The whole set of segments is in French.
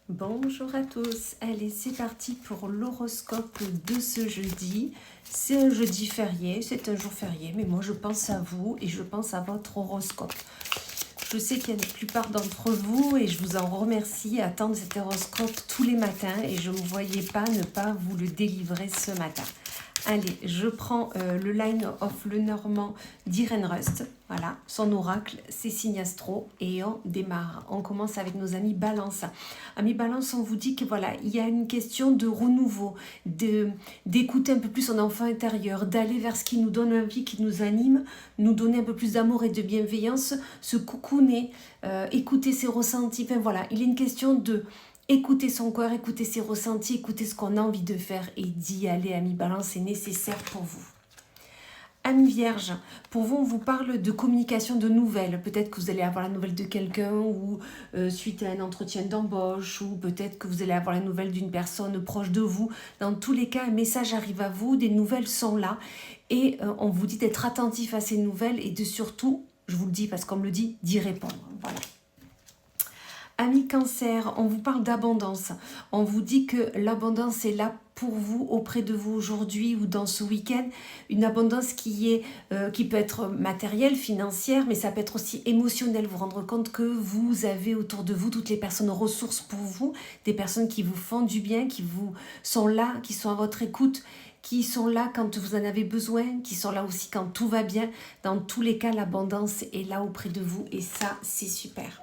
Bonjour à tous, allez c'est parti pour l'horoscope de ce jeudi. C'est un jeudi férié, c'est un jour férié, mais moi je pense à vous et je pense à votre horoscope. Je sais qu'il y a la plupart d'entre vous et je vous en remercie à attendre cet horoscope tous les matins et je ne me voyais pas ne pas vous le délivrer ce matin. Allez, je prends le Line of Lenormand d'Irene Rust. Voilà, son oracle, c'est signe astro. Et on démarre. On commence avec nos amis Balance. Amis Balance, on vous dit que voilà, il y a une question de renouveau, d'écouter un peu plus son enfant intérieur, d'aller vers ce qui nous donne envie, qui nous anime, nous donner un peu plus d'amour et de bienveillance, se cocooner, écouter ses ressentis. Enfin voilà, il est une question de écouter son corps, écouter ses ressentis, écouter ce qu'on a envie de faire et d'y aller, amis Balance, c'est nécessaire pour vous. Amis Vierge, pour vous, on vous parle de communication de nouvelles. Peut-être que vous allez avoir la nouvelle de quelqu'un ou suite à un entretien d'embauche ou peut-être que vous allez avoir la nouvelle d'une personne proche de vous. Dans tous les cas, un message arrive à vous, des nouvelles sont là et on vous dit d'être attentif à ces nouvelles et de surtout, je vous le dis parce qu'on me le dit, d'y répondre. Voilà. Amis Cancer, on vous parle d'abondance. On vous dit que l'abondance est là pour vous, auprès de vous aujourd'hui ou dans ce week-end. Une abondance qui peut être matérielle, financière, mais ça peut être aussi émotionnel. Vous rendre compte que vous avez autour de vous toutes les personnes ressources pour vous, des personnes qui vous font du bien, qui vous sont là, qui sont à votre écoute, qui sont là quand vous en avez besoin, qui sont là aussi quand tout va bien. Dans tous les cas, l'abondance est là auprès de vous et ça, c'est super.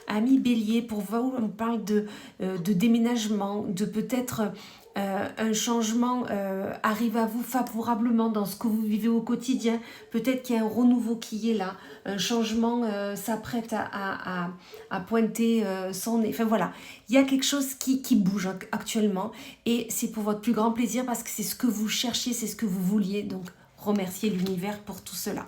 Amis Bélier, pour vous, on parle de déménagement, de peut-être un changement arrive à vous favorablement dans ce que vous vivez au quotidien. Peut-être qu'il y a un renouveau qui est là, un changement s'apprête à pointer son nez. Enfin voilà, il y a quelque chose qui bouge actuellement et c'est pour votre plus grand plaisir parce que c'est ce que vous cherchiez, c'est ce que vous vouliez. Donc remerciez l'univers pour tout cela.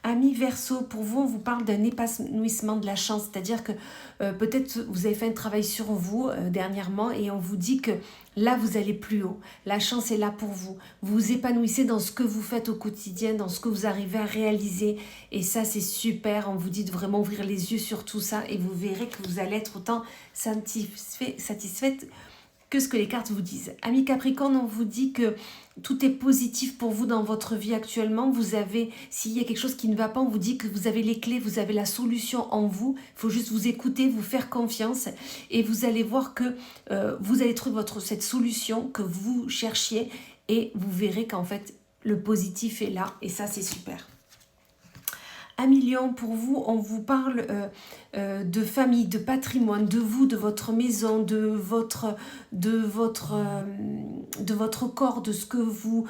Amis Verseau, pour vous, on vous parle d'un épanouissement de la chance, c'est-à-dire que peut-être vous avez fait un travail sur vous dernièrement et on vous dit que là, vous allez plus haut. La chance est là pour vous. Vous vous épanouissez dans ce que vous faites au quotidien, dans ce que vous arrivez à réaliser et ça, c'est super. On vous dit de vraiment ouvrir les yeux sur tout ça et vous verrez que vous allez être autant satisfaite que ce que les cartes vous disent. Amis Capricorne, on vous dit que tout est positif pour vous dans votre vie actuellement. Vous avez, s'il y a quelque chose qui ne va pas, on vous dit que vous avez les clés, vous avez la solution en vous. Il faut juste vous écouter, vous faire confiance et vous allez voir que vous allez trouver cette solution que vous cherchiez et vous verrez qu'en fait, le positif est là et ça, c'est super. Amis Lion, pour vous, on vous parle de famille, de patrimoine, de vous, de votre maison, de votre corps, de ce que vous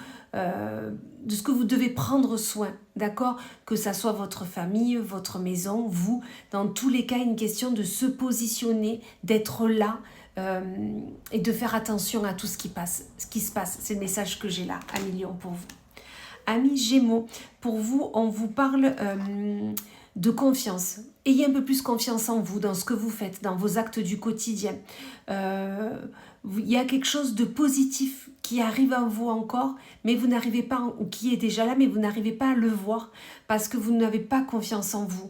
devez prendre soin, d'accord? Que ça soit votre famille, votre maison, vous. Dans tous les cas, une question de se positionner, d'être là et de faire attention à tout ce qui se passe. C'est le message que j'ai là, Amis Lion, pour vous. Amis Gémeaux, pour vous, on vous parle de confiance. Ayez un peu plus confiance en vous, dans ce que vous faites, dans vos actes du quotidien. Il y a quelque chose de positif qui arrive à vous encore, mais vous n'arrivez pas, ou qui est déjà là, mais vous n'arrivez pas à le voir parce que vous n'avez pas confiance en vous.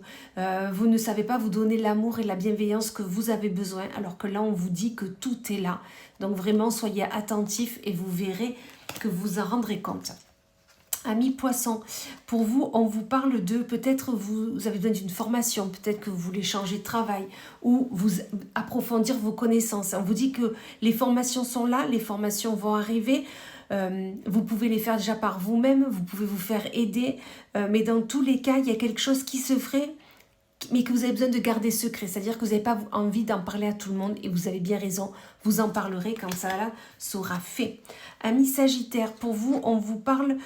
Vous ne savez pas vous donner l'amour et la bienveillance que vous avez besoin, alors que là, on vous dit que tout est là. Donc vraiment, soyez attentifs et vous verrez que vous en rendrez compte. Amis Poissons, pour vous, on vous parle de peut-être vous avez besoin d'une formation, peut-être que vous voulez changer de travail ou vous approfondir vos connaissances. On vous dit que les formations sont là, les formations vont arriver. Vous pouvez les faire déjà par vous-même, vous pouvez vous faire aider, mais dans tous les cas, il y a quelque chose qui se ferait, mais que vous avez besoin de garder secret, c'est-à-dire que vous n'avez pas envie d'en parler à tout le monde et vous avez bien raison, vous en parlerez quand ça là sera fait. Amis Sagittaire, pour vous, on vous parle,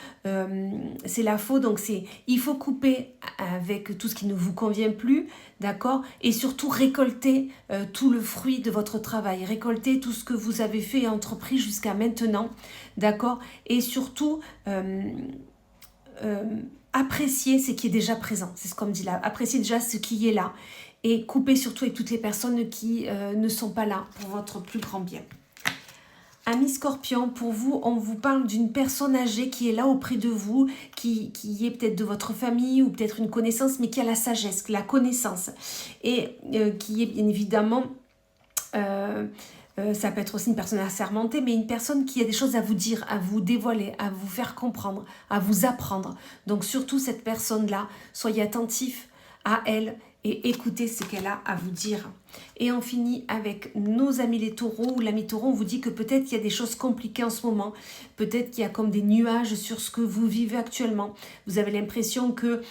c'est la faux, donc il faut couper avec tout ce qui ne vous convient plus, d'accord? Et surtout récolter tout le fruit de votre travail, récolter tout ce que vous avez fait et entrepris jusqu'à maintenant, d'accord? Et surtout apprécier ce qui est déjà présent, c'est ce qu'on me dit là, apprécier déjà ce qui est là et couper surtout avec toutes les personnes qui ne sont pas là pour votre plus grand bien. Amis Scorpion, pour vous, on vous parle d'une personne âgée qui est là auprès de vous, qui est peut-être de votre famille ou peut-être une connaissance, mais qui a la sagesse, la connaissance et qui est bien évidemment Ça peut être aussi une personne assermentée, mais une personne qui a des choses à vous dire, à vous dévoiler, à vous faire comprendre, à vous apprendre. Donc surtout cette personne-là, soyez attentifs à elle et écoutez ce qu'elle a à vous dire. Et on finit avec nos amis les taureaux, ou l'ami taureau, on vous dit que peut-être il y a des choses compliquées en ce moment, peut-être qu'il y a comme des nuages sur ce que vous vivez actuellement. Vous avez l'impression que...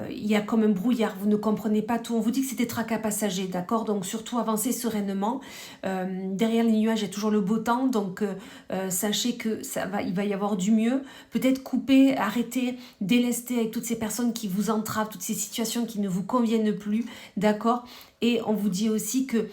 il y a comme un brouillard, vous ne comprenez pas tout. On vous dit que c'est des tracas passagers, d'accord? Donc surtout avancez sereinement. Derrière les nuages, il y a toujours le beau temps, donc sachez que il va y avoir du mieux. Peut-être couper, arrêter, délester avec toutes ces personnes qui vous entravent, toutes ces situations qui ne vous conviennent plus, d'accord? Et on vous dit aussi que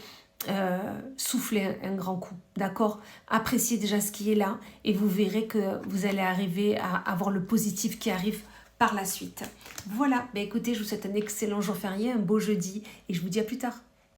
soufflez un grand coup, d'accord? Appréciez déjà ce qui est là et vous verrez que vous allez arriver à avoir le positif qui arrive par la suite. Voilà, écoutez, je vous souhaite un excellent jour férié, un beau jeudi et je vous dis à plus tard.